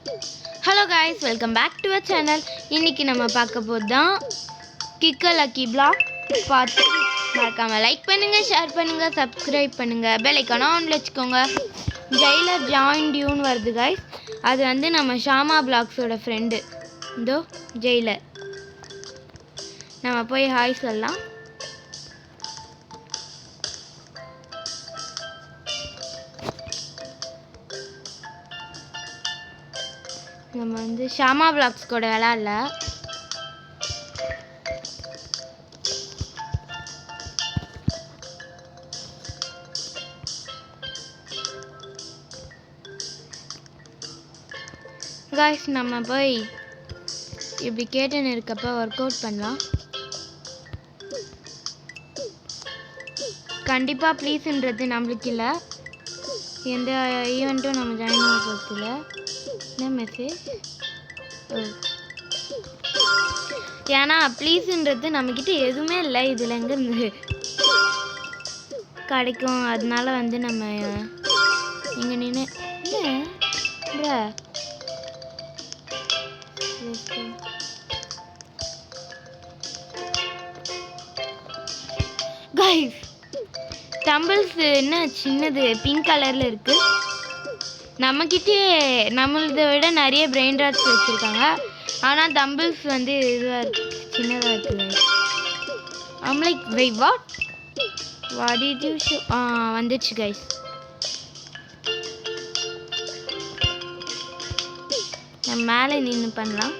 Hello guys, welcome back to our channel. இன்னைக்கு நம்ம பார்க்க போறோம் கிக்க லக்கி பிளாக் பார்த்து மறக்காம லைக் பண்ணுங்க, ஷேர் பண்ணுங்க, சப்ஸ்கிரைப் பண்ணுங்க, பெல் ஐகானை ஆன்ல வச்சுக்கோங்க. ஜெயிலர் ஜாயின் டியூன் வருது guys. அது வந்து நம்ம ஷாமா பிளாக்ஸோட ஃப்ரெண்டு. இதோ ஜெயிலர். நம்ம போய் ஹாய் சொல்லலாம். நம்ம வந்து ஷாமா பிளாக்ஸ் கூட விளையாடல. காய்ஸ் நம்ம போய் இப்படி கேட்டுன்னு இருக்கப்போ ஒர்க் அவுட் பண்ணலாம். கண்டிப்பாக ப்ளீஸுன்றது நம்மளுக்கு இல்லை, எந்த ஈவெண்ட்டும் நம்ம ஜாயின் பண்ண போகிறது இல்லை. என்ன மெசேஜ்? ஏன்னா ப்ளீஸுன்றது நம்மக்கிட்ட எதுவுமே இல்லை, இதில் எங்கேருந்து கிடைக்கும்? அதனால வந்து நம்ம இங்கே நின்று இல்லை guys, டம்பிள்ஸ் என்ன சின்னது பிங்க் கலரில் இருக்குது. நம்மக்கிட்டே நம்மளதை விட நிறைய பிரெயின் ராட்ஸ் வச்சுருக்காங்க, ஆனால் டம்பிள்ஸ் வந்து இதுவாக இருக்குது, சின்னதாக இருக்குது. I'm like, wait, what did you show? வந்துச்சு guys. நம்ம மேலே நின்று பண்ணலாம்.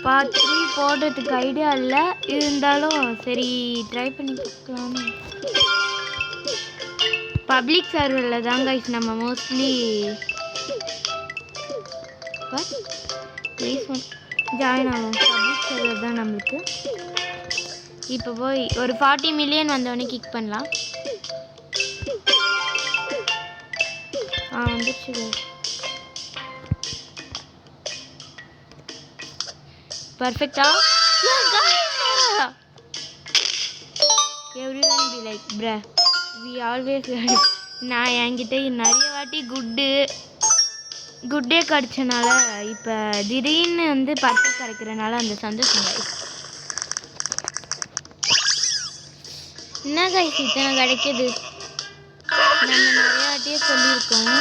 பார்ட் 3 போடுறதுக்கு ஐடியா இல்லை, இருந்தாலும் சரி ட்ரை பண்ணி பார்க்கலான்னு. பப்ளிக் சர்வரில் தான் கைஸ் நம்ம மோஸ்ட்லி ஜாயின் ஆகும். பப்ளிக் சர்வர் தான் நம்மளுக்கு. இப்போ போய் ஒரு 40 மில்லியன் வந்தோடனே கிக் பண்ணலாம். வந்துச்சு. பர்ஃபெக்டா? எவ்ரிவன் பி லைக் ப்ரா, வி ஆல்வேஸ். நான் என்கிட்ட நிறைய வாட்டி குட்டே கிடச்சனால இப்போ திடீர்னு வந்து பர்ஃபெக்ட் கிடைக்கிறனால அந்த சந்தோஷம் கைஸ். என்ன கைஸ் இத்தனை கிடைக்கிது? நம்ம நிறைய வாட்டியே சொல்லியிருக்கோம்,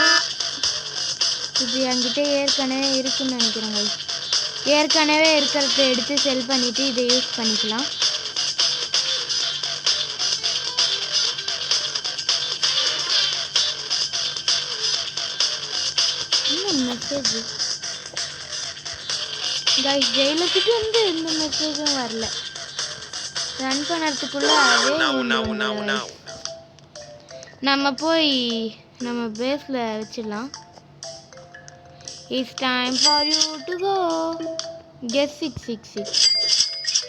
இது என்கிட்ட ஏற்கனவே இருக்குன்னு நினைக்கிறேன் கைஸ். ஏற்கனவே இருக்கிறத எடுத்து செல் பண்ணிவிட்டு இதை யூஸ் பண்ணிக்கலாம். மெசேஜ் கைஸ், ஜெயிலுக்கிட்ட வந்து எந்த மெசேஜும் வரல. ரன் பண்ணுறதுக்குள்ள அதே நம்ம போய் நம்ம பேஸில் வச்சிடலாம். It's time for you to go guess 666.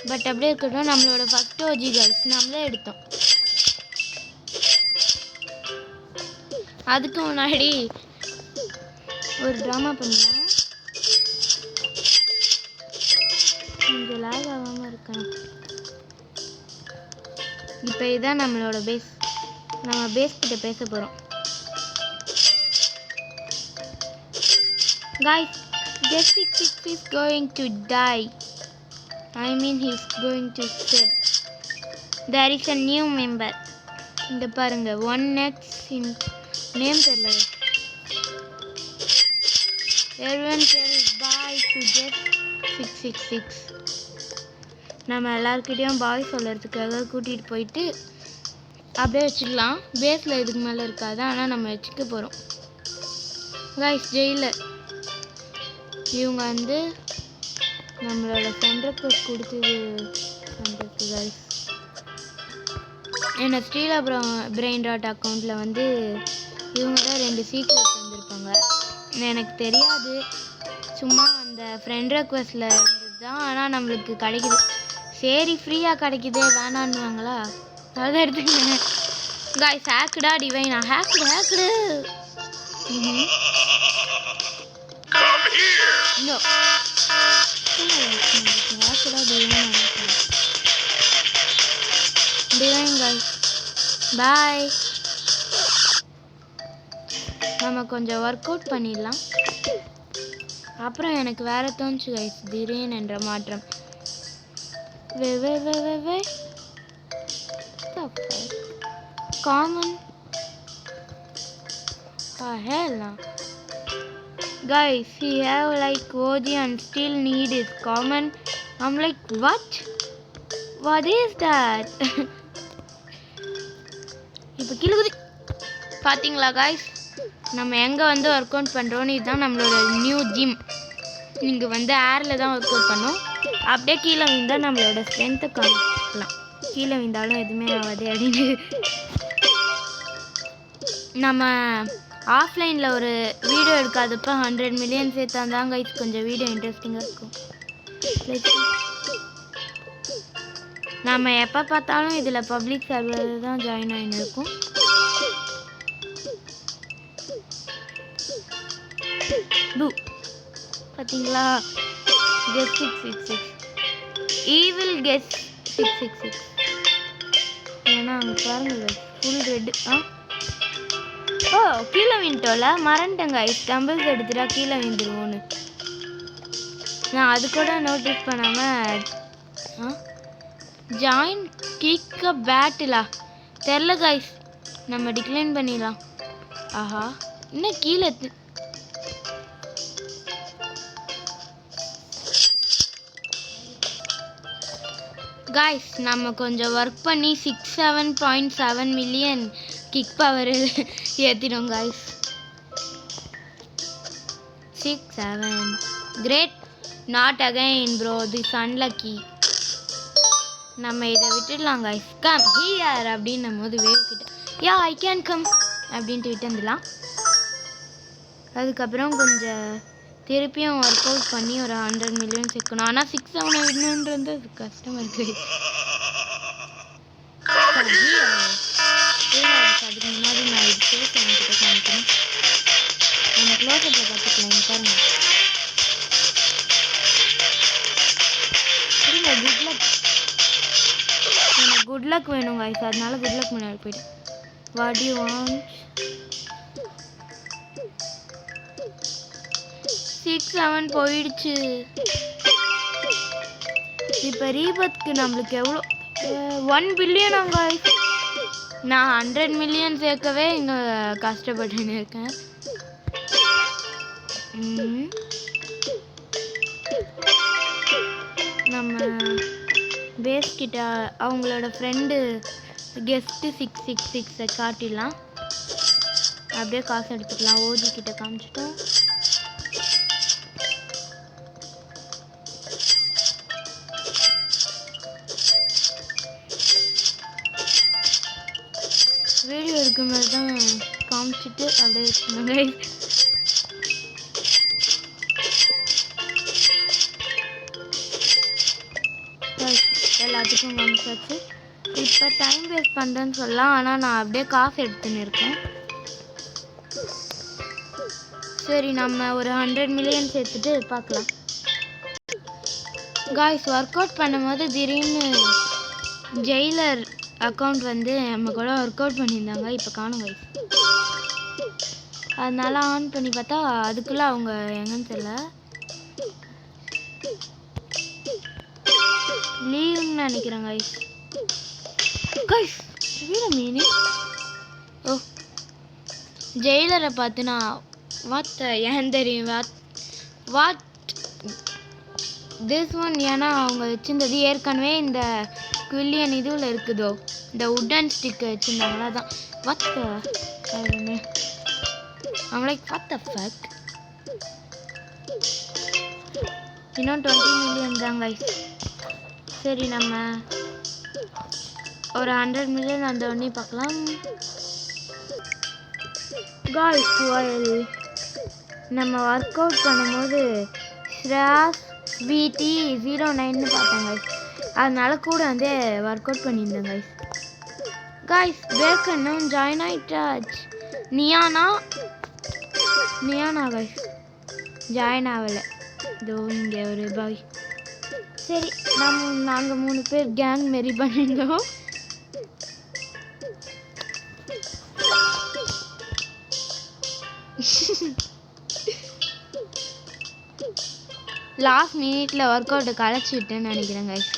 But அப்படியே இருக்கட்டும், நம்மளோட ஃபஸ்ட் ஓஜி கைஸ் நம்மளே எடுத்தோம். அதுக்கு முன்னாடி ஒரு ட்ராமா பண்ணலாம். கொஞ்சம் லாக் ஆகாமல் இருக்கணும். இப்போ இதுதான் நம்மளோட பேஸ். நம்ம பேஸ் கிட்ட பேச போகிறோம். Guys, Guess 666 is going to die. I mean he's going to sell. There is a new member. இந்த பாருங்க, 1x in name தெரியல. Everyone tell bye to Guess 666. நம்ம எல்லாருக்கிட்டையும் பாய் சொல்கிறதுக்காக கூட்டிகிட்டு போயிட்டு அப்படியே வச்சுக்கலாம். பேஸில் இதுக்கு மேலே இருக்காது, ஆனால் நம்ம வச்சுக்க போகிறோம். கைஸ், ஜெயிலர் இவங்க வந்து நம்மளோட ஃப்ரெண்ட் ரெக்வெஸ்ட் கொடுத்தது பண்ணுறது கைஸ். என்னோட ஸ்ரீலா பிரெயின் ராட் அக்கௌண்ட்டில் வந்து இவங்க தான் 2 சீக்ரெட் வந்திருப்பாங்க. எனக்கு தெரியாது, சும்மா அந்த ஃப்ரெண்ட் ரெக்வெஸ்ட்டில் இருந்தது தான். ஆனால் நம்மளுக்கு கிடைக்குது, சரி ஃப்ரீயாக கிடைக்குதே வேணான்னுவாங்களா, அதை எடுத்துக்கங்க guys. ஹேக்குடா டிவைனா, ஹேக்குடு No. Divine guys. Bye. நம்ம கொஞ்சம் ஒர்க் அவுட் பண்ணிடலாம். அப்புறம் எனக்கு வேற தோணுச்சு கைஸ், திடீர்னு என்ற மாற்றம். Common hell no. Guys, he have like OG and still need is common. I'm like, what is that? இப்போ கிளுகுதி பார்த்தீங்களா காய்ஸ், நம்ம எங்கே வந்து ஒர்க் அவுட் பண்ணுறோன்னு. இதுதான் நம்மளோட நியூ ஜிம். இங்கே வந்து ஏரில் தான் ஒர்க் அவுட் பண்ணோம். அப்படியே கீழே விழுந்தால் நம்மளோட ஸ்ட்ரென்த்தை காமிக்கலாம். கீழே விழுந்தாலும் எதுவுமே ஆகாது அப்படின்னு. நம்ம ஆஃப்லைனில் ஒரு வீடியோ எடுக்காதப்போ 100 மில்லியன் சேர்த்தாந்தாங்க கைஸ் கொஞ்சம் வீடியோ இன்ட்ரெஸ்டிங்காக இருக்கும். நம்ம எப்போ பார்த்தாலும் இதில் பப்ளிக் சர்வர் தான் ஜாயின் ஆகின்னு இருக்கும். பார்த்தீங்களா, கெஸ் 666 ஈவில் கெஸ் 666. ஏன்னா அங்கே பாருங்க ஃபுல் ரெட்டு. ஓ கீழே விண்டோல மறந்துட்டேங்க கைஸ், டம்பிள்ஸ் எடுத்துட்டா கீழே விழுந்துருவோன்னு. நான் அது கூட நோட்டீஸ் பண்ணாமல் ஜாயின் கிக் பேட்டிலா தெரில கைஸ். நம்ம டிக்ளைன் பண்ணிடலாம். ஆஹா இன்னும் கீழே காய்ஸ் நம்ம கொஞ்சம் ஒர்க் பண்ணி 67.7 மில்லியன் கிக் பவர் ஏற்றிடும் guys. 67 great. Not again bro, this unlucky. நம்ம இதை விட்டுடலாம் காய்ஸ். கம் ஹியர் அப்படின்னும் போது வேவ் கிட்ட யா ஐ கேன் கம் அப்படின்ட்டு விட்டு வந்துடலாம். அதுக்கப்புறம் கொஞ்சம் திருப்பியும் ஒர்க் அவுட் பண்ணி ஒரு 100 மில்லியன் சேர்க்கணும். ஆனால் 6-7 விடணுன்றது அது கஷ்டமாக இருக்குது. அதுக்கு முன்னாடி நான் இது சேர்த்து என்கிட்ட காமிக்கணும். நம்ம க்ளோஸப்பில் பார்த்துக்கலாம். பாருங்க குட் லக். எனக்கு குட் லக் வேணும் கைஸ், அதனால குட் லக் முன்னாடி போயிட்டேன். வாட் யூ வாண்ட் 6-7 போயிடுச்சு. இப்போ ரீபத்துக்கு நம்மளுக்கு எவ்வளோ 1 பில்லியன் அங்க. நான் 100 மில்லியன் சேர்க்கவே இங்கே கஷ்டப்பட்டுன்னு இருக்கேன். நம்ம பேஸ் கிட்ட அவங்களோட ஃப்ரெண்டு கெஸ்ட்டு 666 காட்டிடலாம். அப்படியே காசு எடுத்துக்கலாம். ஓஜி கிட்ட காமிச்சிட்டோம். வீடியோ எடுக்கும் போது தான் காமிச்சிட்டு அப்படியே இருக்குங்க. எல்லாத்துக்கும் காமிச்சாச்சு. இப்போ டைம் வேஸ்ட் பண்ணுறேன்னு சொல்லலாம், ஆனால் நான் அப்படியே காசு எடுத்துன்னு இருக்கேன். சரி நம்ம ஒரு 100 மில்லியன் சேர்த்துட்டு பார்க்கலாம். காய்ஸ் ஒர்க் அவுட் பண்ணும்போது திடீர்னு ஜெயிலர் அக்கௌண்ட் வந்து நம்ம கூட ஒர்க் அவுட் பண்ணியிருந்தாங்க. இப்போ காணும் கைஸ். அதனால ஆன் பண்ணி பார்த்தா அதுக்குள்ளே அவங்க எங்கன்னு தெரியல, லீவ்னு நினைக்கிறேன் கைஸ். கைஸ் மீனிங் ஓ ஜெயிலரை பார்த்து நான் ஏன் தெரியும் வாட் திஸ் ஒன். ஏன்னா அவங்க வச்சுருந்தது ஏற்கனவே இந்த குவில்லியன் இதுவில் இருக்குதோ, இந்த உட்டன் ஸ்டிக் வச்சுருந்தாங்களா தான். What I'm like what the fuck. இன்னும் 20 மில்லியன் தான் கைஸ். சரி நம்ம ஒரு 100 மில்லியன் அந்த ஒன்றே பார்க்கலாம். காய்ஸ் நம்ம ஒர்க் அவுட் பண்ணும்போது ஸ்ராஸ் VT 09ன்னு பார்த்தேன் கைஸ். அதனால கூட வந்து ஒர்க் அவுட் பண்ணியிருந்தேன் கைஸ். காய்ஸ் பேக்கனும் ஜாயின் ஆகிட்டாச்சு. நியானா கைஸ் ஜாயின் ஆகலை. இதோ இங்கே ஒரு பாய். சரி நாங்கள் 3 பேர் கேங் மாரி பண்ணியிருந்தோம். லாஸ்ட் மினிட்ல ஒர்க் அவுட்டை களைச்சி விட்டேன்னு நினைக்கிறேன் கைஸ்.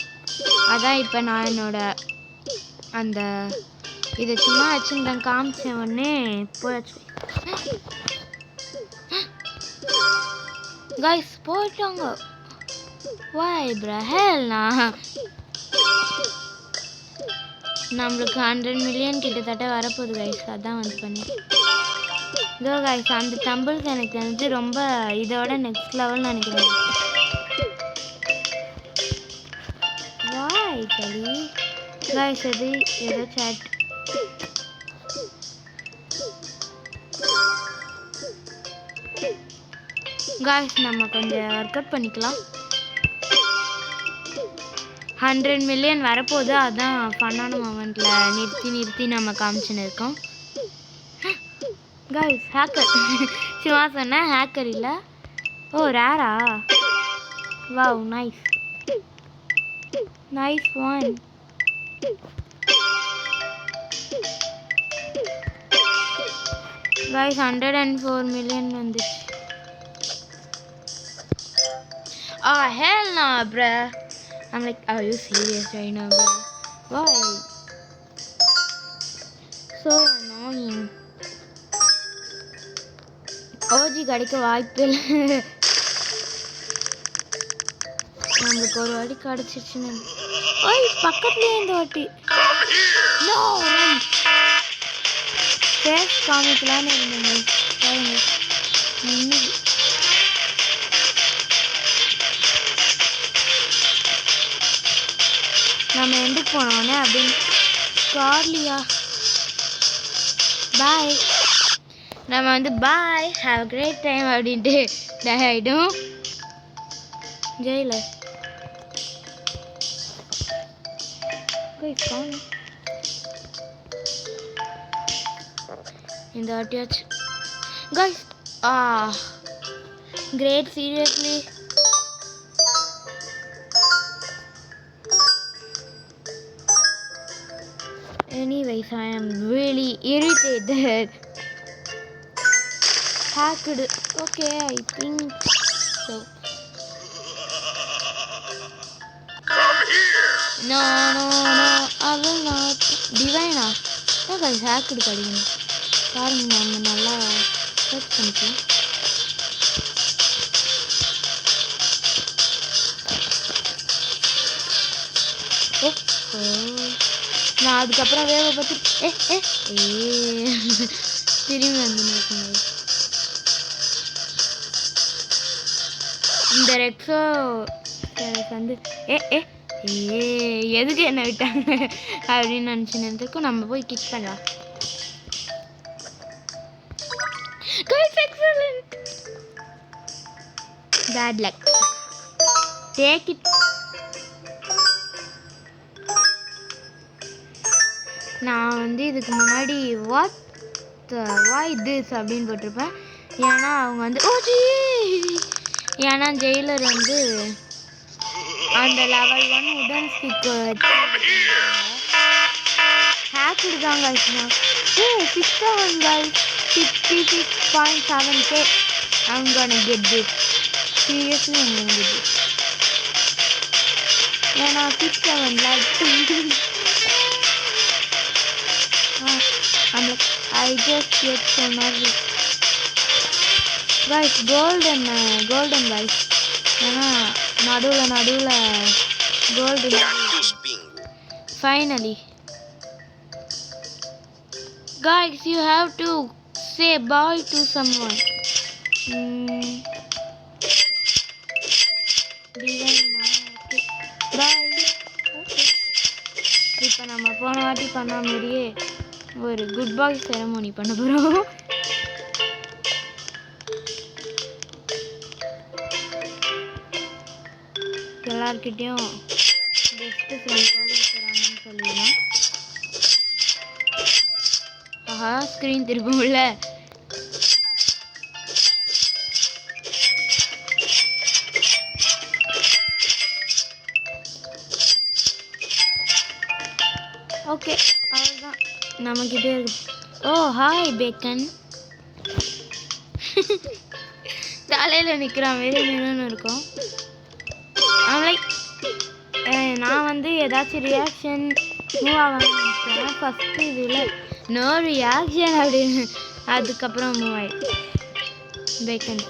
அதான் இப்போ நான் என்னோட அந்த இதை சும்மா வச்சுருந்தேன், காமிச்சேன் உடனே போயாச்சு கைஸ். போயிட்டாங்க. வாய் பிரஹேல்னா நம்மளுக்கு 100 மில்லியன் கிட்டத்தட்ட வரப்போகுது கைஸ். அதான் வந்து பண்ணி இதோ கைஸ் அந்த டம்பிள்ஸ் எனக்கு தெரிஞ்சு ரொம்ப இதோட நெக்ஸ்ட் லெவல்னு நினைக்கிறேன். வாய் களி கைஸ் அது ஏதோ சாட். கைஸ் நம்ம கொஞ்சம் ஒர்க் அவுட் பண்ணிக்கலாம். 100 மில்லியன் வரப்போகுது. அதான் ஃபன்னான மொமெண்ட்டில் நிறுத்தி நம்ம காமிச்சுன்னு இருக்கோம் கைஸ். ஹேக்கர் சும்மா சொன்னேன், ஹேக்கர் இல்லை. ஓ ரேரா. Wow nice nice one. Guys 104 million வந்துச்சு. Hell no bruh. I'm like, are you serious right now bro? Why? So annoying. OG கிடைக்க வாய்ப்பு இல்லை. நம்மளுக்கு ஒரு வாட்டி கிடச்சிருச்சுன்னு ஓய் பக்கத்துலேயே இந்த வாட்டி நோ ஃபேஸ் காமிக்கலான்னு இருந்தேங்க. பாருங்க நின்று நம்ம எண்டுக்கு போனோடனே அப்படின்னு கார்லியா பாய் நம்ம வந்து boy have a great time அப்படின்ட்டு ஆகிடும். ஜெயில இந்த வாட்டியாச்சு guys. Great seriously. Anyways, I am really irritated. Hacked. Okay, I think so. No, I will not. Divine. No guys, hacked கிடைக்கணும். பாருங்க நம்ம நல்லா சர்ச் பண்ணிக்கலாம். நான் அதுக்கப்புறம் வேவை பார்த்து திரும்பி வந்து நிற்குங்க. இந்த ரெக்ஸோ வந்து எதுக்கு என்ன விட்டாங்க அப்படின்னு நினச்சி நேரத்துக்கும் நம்ம போய் கிக் பண்ணலாம். Bad luck. Take it. நான் வந்து இதுக்கு முன்னாடி why this அப்படின்னு போட்டிருப்பேன். ஏன்னா அவங்க வந்து ஏன்னா ஜெயிலர் வந்து அந்த லெவல் 1 உடன் ஸ்டிக் ஹேக் இருக்காங்க. 66.7K. I'm gonna get this. Seriously, I'm gonna get this. ஏன்னா 67 like I'm like, I just get so nervous. Guys, golden guys. ஏன்னா நடுவில் golden. Finally. Guys, you have to say bye to someone. Bye. Okay. இப்போ நம்ம போன வாட்டி பண்ண மாதிரியே ஒரு குட் பாய் செரமோனி பண்ண போகிறோம். எல்லார்கிட்டையும் பெஸ்ட்டு ஃப்ரெண்ட் போகிறாங்கன்னு சொல்லிடலாம். ஆஹா ஸ்க்ரீன் திருப்பமில்ல. ஓகே அவ்வளோதான் நம்மக்கிட்டே இருக்கு. ஓ ஹாய் பேக்கன். தலையில் நிற்கிற மாரி நின்று இருக்கும். லைக் நான் வந்து ஏதாச்சும் ரியாக்ஷன் மூவ் ஆகணும்னு நினச்சேன். ஃபஸ்ட்டு இதில் நோ ரியாக்ஷன் அப்படின்னு, அதுக்கப்புறம் மூவ் ஆயிடுச்சு. பேக்கன்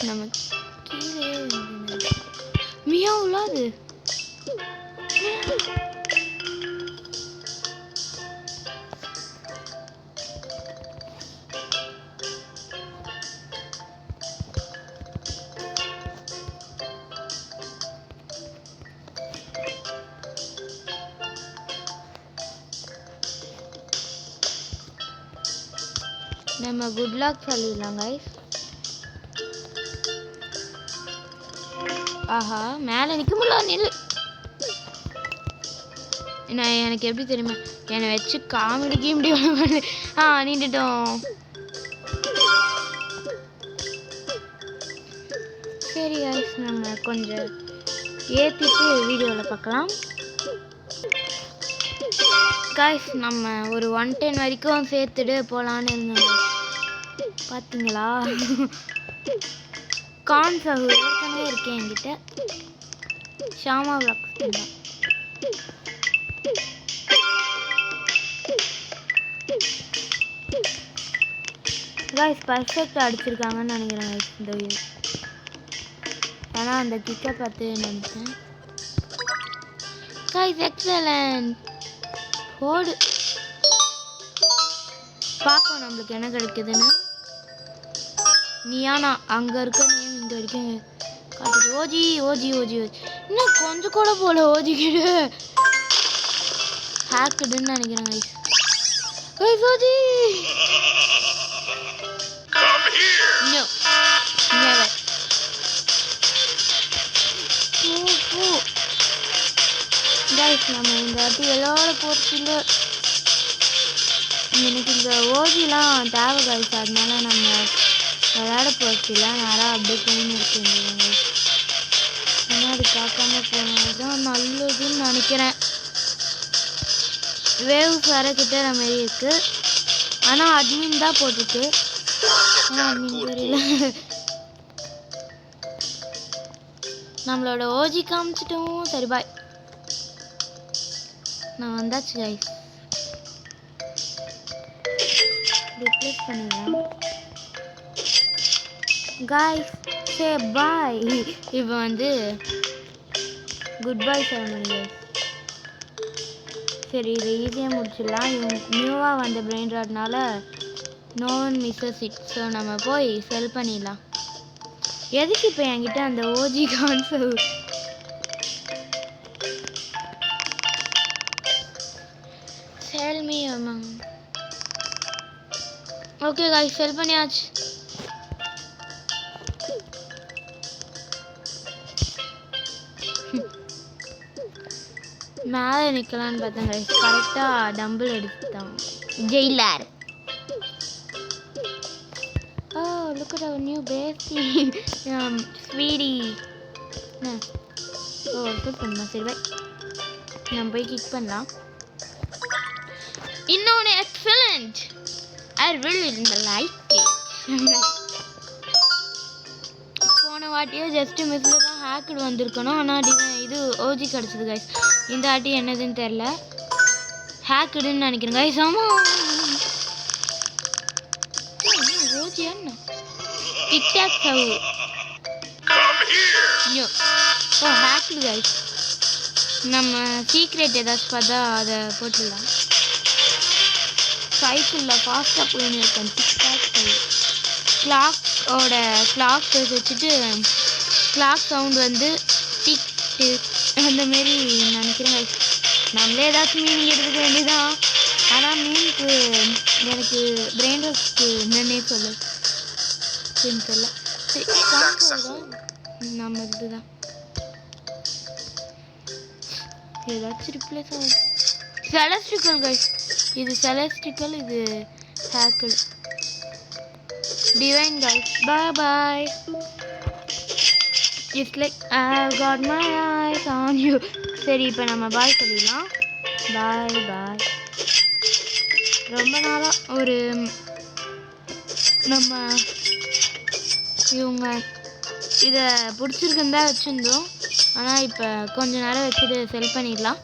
நம்ம கீழே மியாவுல அது நம்ம குட் லக் சொல்லிடலாம் கைஸ். ஆஹா மேலே நிற்க முடியல, நில்லு. நான் எனக்கு எப்படி தெரியுமா, என்னை வச்சு காமெடிக்கே முடியும். நின்றுட்டோம். சரி கைஸ், நம்ம கொஞ்சம் ஏற்றிட்டு வீடியோவில் பார்க்கலாம். கைஸ் நம்ம ஒரு 110 வரைக்கும் சேர்த்துட்டு போகலான்னு இருந்தோம். பார்த்தீங்களா, கான்சர்வ் ஏற்கனவே இருக்கேன் என்கிட்ட. ஷாமா விளாக்ஸ் தான். கைஸ் பர்ஃபெக்ட் அடிச்சிருக்காங்கன்னு நினைக்கிறேன் கைஸ் இந்த வீடியோ. ஆனால் அந்த கிக்கை பார்த்து நினைச்சேன். கைஸ் எக்ஸலன்ட் போடு. பார்ப்போம் நம்மளுக்கு என்ன கிடைக்குதுன்னு. நியானா அங்கே இருக்க நேம் இங்கே வரைக்கும் காட்டுது. ஓஜி ஓஜி ஓஜி ஓஜி இன்னும் கொஞ்சம் கூட போல. ஓஜி கிட்ட ஹேக்குடுன்னு நினைக்கிறேன் guys. Guys OG no never. Guys நம்ம இந்த வாட்டி விளையாட போகிறதில்ல. எனக்கு இந்த ஓஜிலாம் தேவை கைஸ், அதனால நம்ம விளையாட போகிறதில்ல. நேராக அப்படியே போயின்னு இருக்குங்க. ஏன்னா அது பார்க்காம போனது தான் நல்லதுன்னு நினைக்கிறேன். வேவ்ஸ் வர கிட்ட மாரி இருக்குது. ஆனால் அட்மின் தான் போட்டுருக்கு. ஆனால் அட்மின் தெரியல. நம்மளோட ஓஜி காமிச்சிட்டோம். சரி பாய், நான் வந்தாச்சு கைஸ். ரிப்ளேஸ் பண்ணிடலாம் கைஸ். சே பாய். இப்போ வந்து குட் பாய் செரமனி கைஸ். சரி இது ஈஸியாக முடிச்சிடலாம். இவங்க நியூவாக வந்த பிரெயின் ராட்னால no one misses it. So நம்ம போய் செல் பண்ணிடலாம். எதுக்கு இப்போ என்கிட்ட அந்த ஓஜி கான்செப்ட்? செல் மீ அம்மா. ஓகே गाइस செல் பண்ணியாச்சு. மேலே நிற்கலான்னு பார்த்தேன் गाइस. கரெக்டாக டம்பிள் எடுத்துட்டான் jailer. Oh look at our new baby sweetie. Oh kick பண்ணலாம். சரி பாய், நம்ம போய் கிக் பண்ணலாம். இன்னொன்று excellent. I really like it. போன வாட்டியே ஜஸ்ட் மிஸ்ஸில் தான் ஹேக்கட் வந்திருக்கணும். ஆனால் இது ஓஜி கிடச்சிது கைஸ். இந்த வாட்டி என்னதுன்னு தெரில, ஹேக்கடுன்னு நினைக்கிறேன் கைஸ். ஆமாம் ஓஜி என்ன டிக்டாக் சவு. ஓ ஹேக்கடு கைஸ். நம்ம சீக்ரெட் ஏதாச்சும் பார்த்தா அதை போட்டுடலாம். சைக்கிளில் ஃபாஸ்ட்டாக போயின்னு இருக்கேன். டிக்டாக் கிளாக்கோட கிளாக் வச்சுட்டு கிளாக் சவுண்ட் வந்து டிக் டிக் அந்தமாரி நினைக்கிறேன். நம்மளே ஏதாச்சும் மீனிங் எடுத்துக்க வேண்டியதான். ஆனால் மீனுக்கு எனக்கு பிரெயின் வாஷ்க்கு என்னன்னே சொல்ல தெரியல. சரி நம்ம இதுதான் ஏதாச்சும் ரிப்ளேஸ் ஆகும். Celestial guys. இது செலஸ்டிக்கல், இது Haeckel. Divine guys. Bye bye. It's like I got my eyes on you. சரி இப்போ நம்ம பாய் சொல்லிடலாம். பாய் பாய். ரொம்ப நாளாக ஒரு நம்ம இவங்க இதை பிடிச்சிருக்குன்னு தான் வச்சுருந்தோம். ஆனால் இப்போ கொஞ்ச நேரம் வச்சுட்டு செல் பண்ணிடலாம்.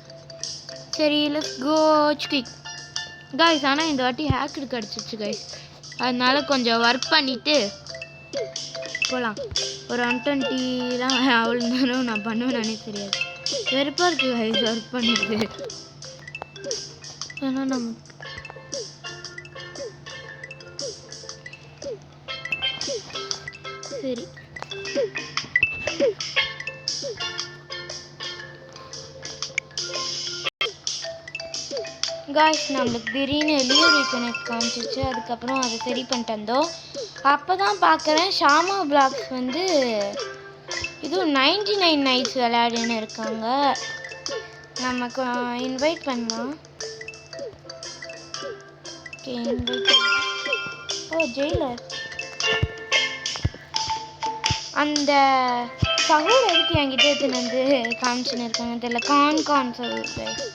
சரி லெட்ஸ் கோ குயிக் கைஸ். ஆனால் இந்த வாட்டி ஹேக்கர் கிடச்சிச்சு கைஸ். அதனால கொஞ்சம் ஒர்க் பண்ணிவிட்டு போகலாம். ஒரு 120 அவ்வளோ நேரம் நான் பண்ணுவேன்னு தெரியாது. வெறுப்பாக இருக்குது கைஸ் ஒர்க் பண்ணிட்டு. ஆனால் நம்ம சரி காய்ஸ் நம்மளுக்கு திடீர்னு லியோ ரீகனெக்ட் காமிச்சிச்சு. அதுக்கப்புறம் அதை சரி பண்ணிட்டு வந்தோம். அப்போ தான் பார்க்குறேன் ஷாமா பிளாக்ஸ் வந்து இதுவும் 99 நைட்ஸ் விளையாடுன்னு இருக்காங்க. நமக்கு இன்வைட் பண்ணலாம். ஓகே இன்வைட் ஓ ஜெயிலர். அந்த சகோதர எதுக்கு என்கிட்ட எடுத்துன்னு வந்து காமிச்சுன்னு இருக்காங்க தெரியல. கான் சகோதர